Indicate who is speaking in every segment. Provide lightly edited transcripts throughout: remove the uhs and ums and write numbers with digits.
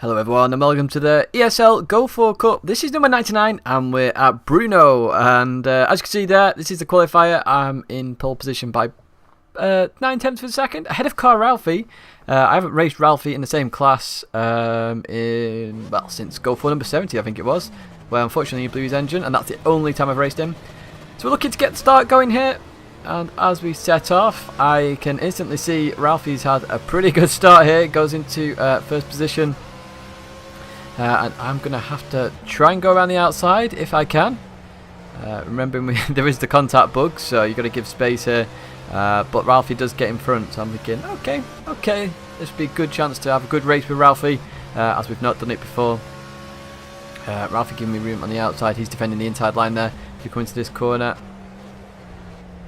Speaker 1: Hello everyone and welcome to the ESL Go4 Cup. This is number 99 and we're at Brno, and as you can see there, this is the qualifier. I'm in pole position by 9/10 of a second ahead of car Ralphie. I haven't raced Ralphie in the same class since Go4 number 70 I think it was, where unfortunately he blew his engine, and that's the only time I've raced him. So we're looking to get the start going here. And as we set off, I can instantly see Ralphie's had a pretty good start here. Goes into first position. And I'm going to have to try and go around the outside if I can. Remembering there is the contact bug, so you've got to give space here. But Ralphie does get in front, so I'm thinking, okay, this would be a good chance to have a good race with Ralphie, as we've not done it before. Ralphie giving me room on the outside. He's defending the inside line there. If you come into this corner.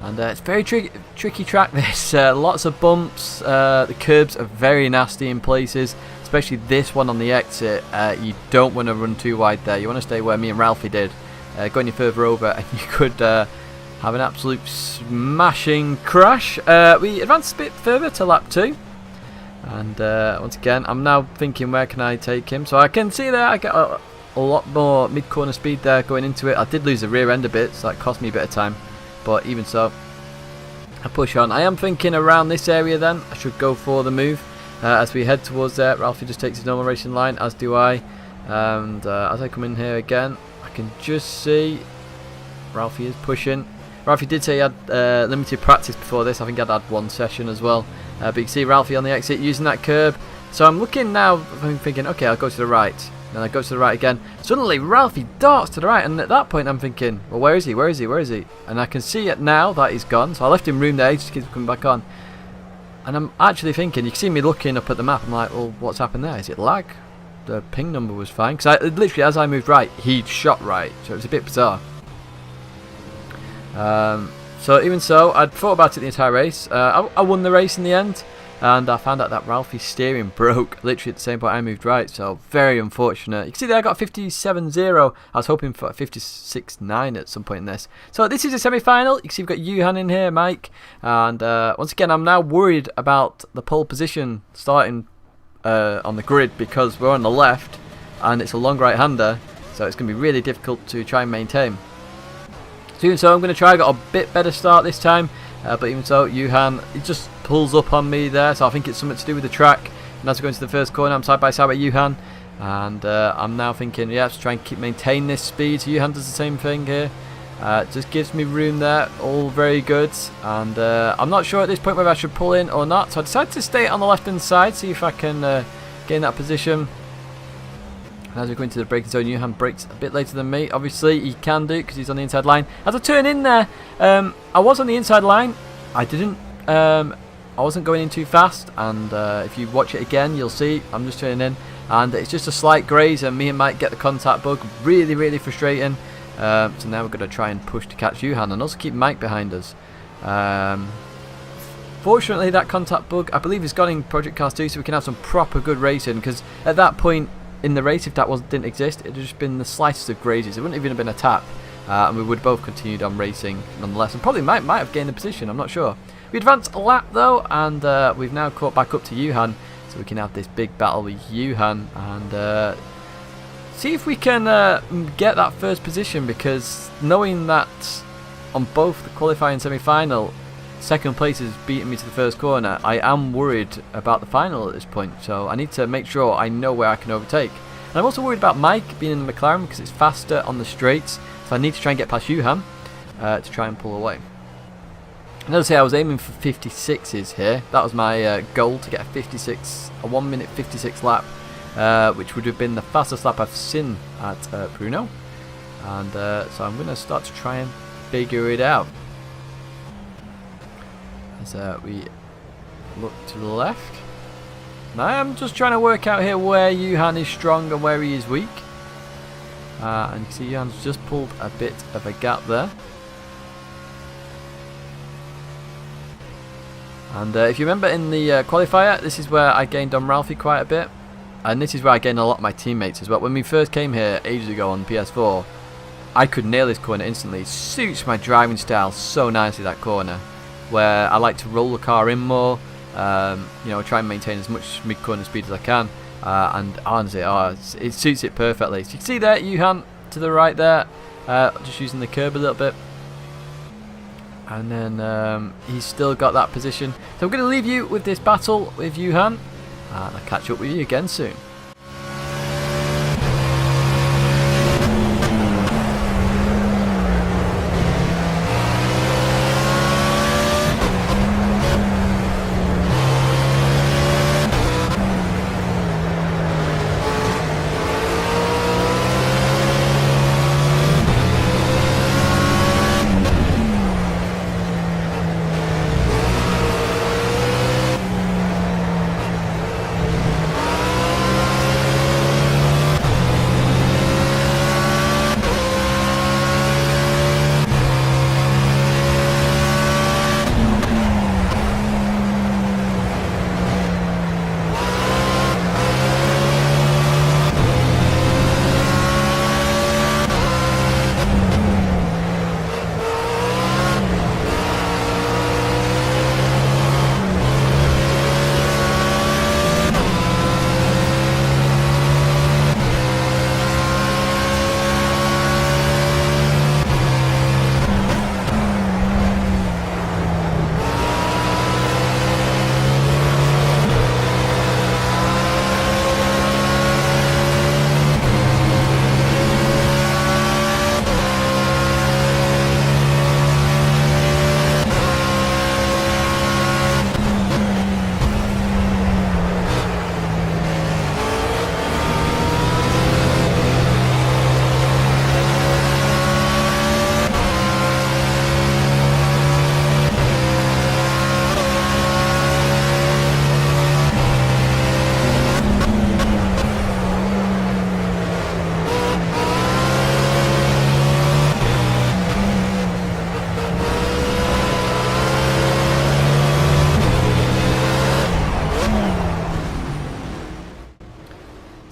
Speaker 1: And it's very tricky track this, lots of bumps, the curbs are very nasty in places, especially this one on the exit. You don't want to run too wide there, you want to stay where me and Ralphie did. Going any further over and you could have an absolute smashing crash. We advanced a bit further to lap 2. And once again, I'm now thinking where can I take him. So I can see there I get a lot more mid-corner speed there going into it. I did lose the rear end a bit, so that cost me a bit of time. But even so, I push on. I am thinking around this area then. I should go for the move. As we head towards there, Ralphie just takes his normal racing line, as do I. And as I come in here again, I can just see Ralphie is pushing. Ralphie did say he had limited practice before this. I think I'd had one session as well. But you can see Ralphie on the exit using that curb. So I'm looking now, I'm thinking, okay, I'll go to the right. Then I go to the right again. Suddenly Ralphie darts to the right, and at that point I'm thinking, well, where is he? Where is he? Where is he? And I can see it now that he's gone. So I left him room there, he just keeps coming back on. And I'm actually thinking, you can see me looking up at the map, I'm like, well, what's happened there? Is it lag? The ping number was fine. Because literally as I moved right, he'd shot right. So it was a bit bizarre. So even so, I'd thought about it the entire race. I won the race in the end. And I found out that Ralphie's steering broke literally at the same point I moved right, so very unfortunate. You can see there I got a 57.0. I was hoping for a 56.9 at some point in this. So this is a semi-final. You can see we've got Johan in here, Mike. And once again, I'm now worried about the pole position starting on the grid, because we're on the left and it's a long right-hander. So it's going to be really difficult to try and maintain. So even so, I'm going to try. I got a bit better start this time. But even so, Johan, he just pulls up on me there, so I think it's something to do with the track. And as we go into the first corner, I'm side by side with Johan, and I'm now thinking, yeah, let's try and maintain this speed. So Johan does the same thing here, just gives me room there, all very good. And I'm not sure at this point whether I should pull in or not, so I decided to stay on the left hand side, see if I can gain that position. And as we go into the braking zone, Johan brakes a bit later than me. Obviously, he can do it because he's on the inside line. As I turn in there, I was on the inside line. I didn't. I wasn't going in too fast. And if you watch it again, you'll see I'm just turning in, and it's just a slight graze, and me and Mike get the contact bug. Really, really frustrating. So now we're going to try and push to catch Johan and also keep Mike behind us. Fortunately, that contact bug, I believe, is gone in Project Cars 2, so we can have some proper good racing. Because at that point in the race, if that didn't exist, it would have just been the slightest of grazes. It wouldn't even have been a tap, and we would have both continued on racing nonetheless, and probably might have gained the position, I'm not sure. We advanced a lap though, and we've now caught back up to Johan, so we can have this big battle with Johan and see if we can get that first position, because knowing that on both the qualifying and semi-final, second place has beaten me to the first corner, I am worried about the final at this point, so I need to make sure I know where I can overtake. And I'm also worried about Mike being in the McLaren because it's faster on the straights, so I need to try and get past Johan to try and pull away. And as I say, I was aiming for 56s here. That was my goal, to get a 1 minute 56 lap, which would have been the fastest lap I've seen at Brno. And so I'm going to start to try and figure it out. As we look to the left. Now I'm just trying to work out here where Johan is strong and where he is weak. And you can see Johan's just pulled a bit of a gap there. And if you remember in the qualifier, this is where I gained on Ralphie quite a bit. And this is where I gained a lot of my teammates as well. When we first came here ages ago on PS4, I could nail this corner instantly. It suits my driving style so nicely, that corner, where I like to roll the car in more, you know, try and maintain as much mid-corner speed as I can. and honestly, it suits it perfectly. So you can see there, Johan to the right there, just using the curb a little bit. And then he's still got that position. So I'm going to leave you with this battle with Johan, and I'll catch up with you again soon.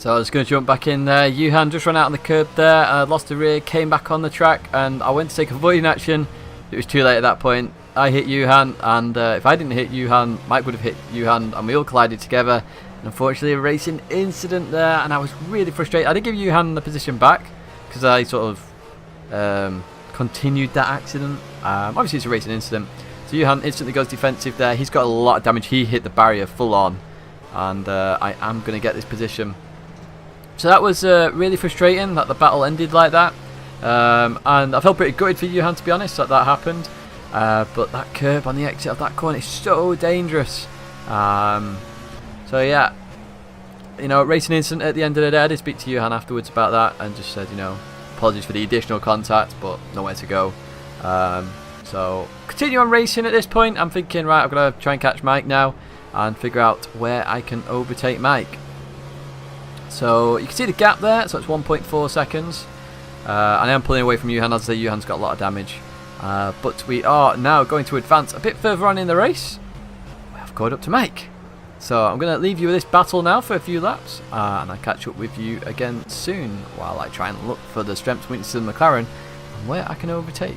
Speaker 1: So I was going to jump back in there. Johan just ran out on the curb there, lost the rear, came back on the track, and I went to take a avoiding action. It was too late at that point. I hit Johan, and if I didn't hit Johan, Mike would have hit Johan, and we all collided together. And unfortunately, a racing incident there, and I was really frustrated. I did give Johan the position back, because I sort of continued that accident. Obviously, it's a racing incident. So Johan instantly goes defensive there. He's got a lot of damage. He hit the barrier full on, and I am going to get this position. So that was really frustrating that the battle ended like that, and I felt pretty gutted for Johan, to be honest, that that happened. But that curb on the exit of that corner is so dangerous. So yeah, you know, racing incident at the end of the day. I did speak to Johan afterwards about that and just said, you know, apologies for the additional contact, but nowhere to go. So continue on racing at this point. I'm thinking, right, I've got to try and catch Mike now and figure out where I can overtake Mike. So you can see the gap there, so it's 1.4 seconds. And I am pulling away from Johan. As I say, Johan's got a lot of damage. But we are now going to advance a bit further on in the race. We have caught up to Mike. So I'm going to leave you with this battle now for a few laps. And I'll catch up with you again soon while I try and look for the strengths and weaknesses of the McLaren and where I can overtake.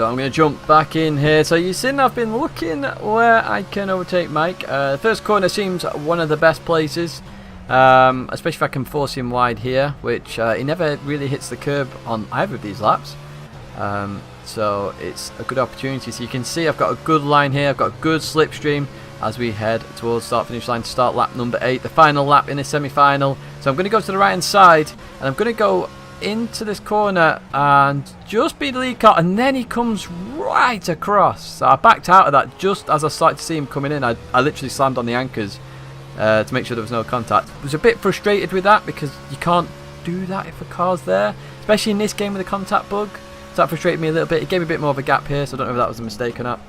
Speaker 1: So I'm going to jump back in here. So you've seen I've been looking where I can overtake Mike. The first corner seems one of the best places, especially if I can force him wide here, which he never really hits the curb on either of these laps. So it's a good opportunity. So you can see I've got a good line here. I've got a good slipstream as we head towards start-finish line to start lap number 8, the final lap in the semi-final. So I'm going to go to the right-hand side, and I'm going to go into this corner and just beat the lead car, and then he comes right across. So I backed out of that just as I started to see him coming in. I literally slammed on the anchors to make sure there was no contact. I was a bit frustrated with that because you can't do that if a car's there, especially in this game with the contact bug. So that frustrated me a little bit. It gave me a bit more of a gap here, so I don't know if that was a mistake or not.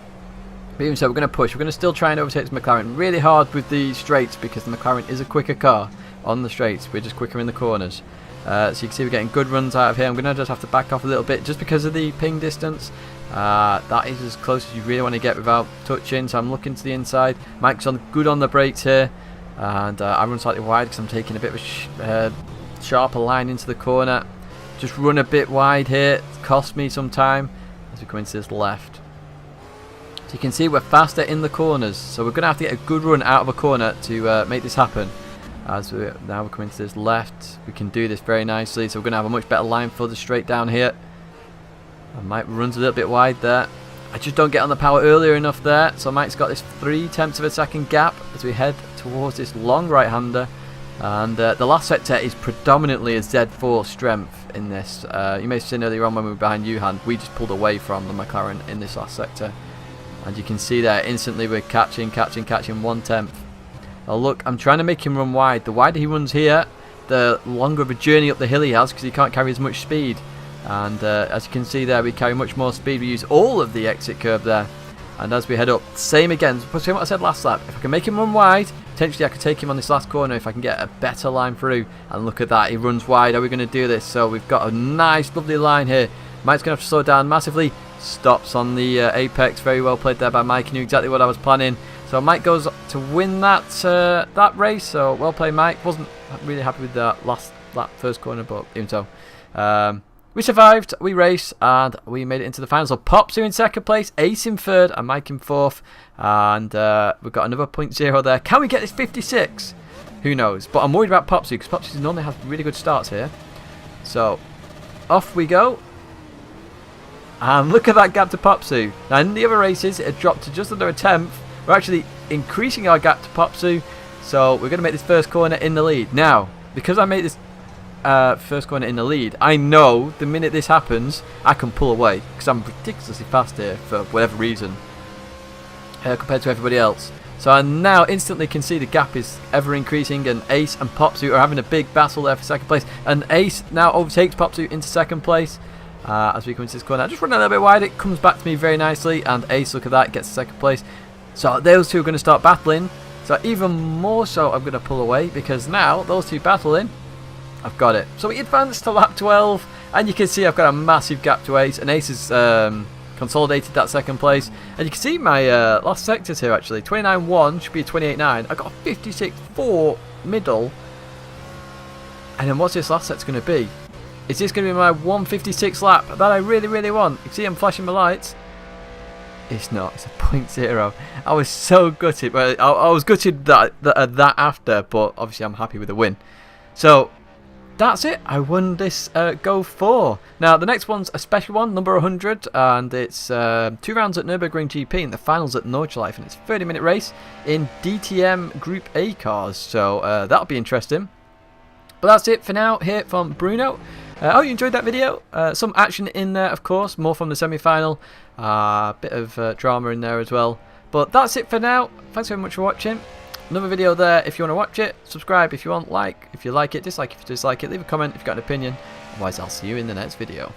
Speaker 1: But even so, we're going to push. We're going to still try and overtake this McLaren really hard with the straights because the McLaren is a quicker car on the straights. We're just quicker in the corners. So you can see we're getting good runs out of here. I'm going to just have to back off a little bit just because of the ping distance. That is as close as you really want to get without touching. So I'm looking to the inside. Mike's good on the brakes here. And I run slightly wide because I'm taking a bit of a sharper line into the corner. Just run a bit wide here. It cost me some time as we come into this left. So you can see we're faster in the corners. So we're going to have to get a good run out of a corner to make this happen. As now we're coming to this left, we can do this very nicely. So we're going to have a much better line for the straight down here. And Mike runs a little bit wide there. I just don't get on the power earlier enough there. So Mike's got this 0.3 of a second gap as we head towards this long right-hander. And the last sector is predominantly a Z4 strength in this. You may have seen earlier on when we were behind Johan, we just pulled away from the McLaren in this last sector. And you can see there instantly we're catching 1/10. Oh look, I'm trying to make him run wide. The wider he runs here, the longer of a journey up the hill he has because he can't carry as much speed. And as you can see there, we carry much more speed. We use all of the exit curve there. And as we head up, same again. Same what I said last lap. If I can make him run wide, potentially I could take him on this last corner if I can get a better line through. And look at that, he runs wide. Are we going to do this? So we've got a nice, lovely line here. Mike's going to have to slow down massively. Stops on the apex. Very well played there by Mike. He knew exactly what I was planning. So Mike goes to win that that race. So well played, Mike. Wasn't really happy with that first corner, but even so, we survived. We raced and we made it into the final. So Popsu in second place, Ace in third, and Mike in fourth. And we've got another 0.0 there. Can we get this 56? Who knows? But I'm worried about Popsu because Popsu normally has really good starts here. So off we go. And look at that gap to Popsu. Now in the other races, it had dropped to just under 1/10. We're actually increasing our gap to Popsu, so we're going to make this first corner in the lead. Now, because I made this first corner in the lead, I know the minute this happens, I can pull away, because I'm ridiculously fast here for whatever reason, compared to everybody else. So I now instantly can see the gap is ever increasing, and Ace and Popsu are having a big battle there for second place. And Ace now overtakes Popsu into second place. As we come into this corner, I just run a little bit wide, it comes back to me very nicely, and Ace, look at that, gets second place. So those two are going to start battling. So even more so I'm going to pull away because now those two battling, I've got it. So we advance to lap 12 and you can see I've got a massive gap to Ace, and Ace has consolidated that second place. And you can see my last sectors here actually. 29.1 should be a 28.9. I got a 56.4 middle. And then what's this last set's going to be? Is this going to be my 156 lap that I really, really want? You can see I'm flashing my lights. It's not. It's a 0.0. I was so gutted. But I was gutted that after, but obviously I'm happy with the win. So that's it. I won this Go4. Now the next one's a special one, number 100, and it's 2 rounds at Nürburgring GP and the finals at Nordschleife, and it's a 30-minute race in DTM Group A cars. So that'll be interesting. But that's it for now here from Brno. I hope you enjoyed that video. Some action in there, of course, more from the semi-final. A bit of drama in there as well. But that's it for now. Thanks very much for watching. Another video there if you want to watch it. Subscribe if you want, like if you like it, dislike if you dislike it. Leave a comment if you've got an opinion. Otherwise, I'll see you in the next video.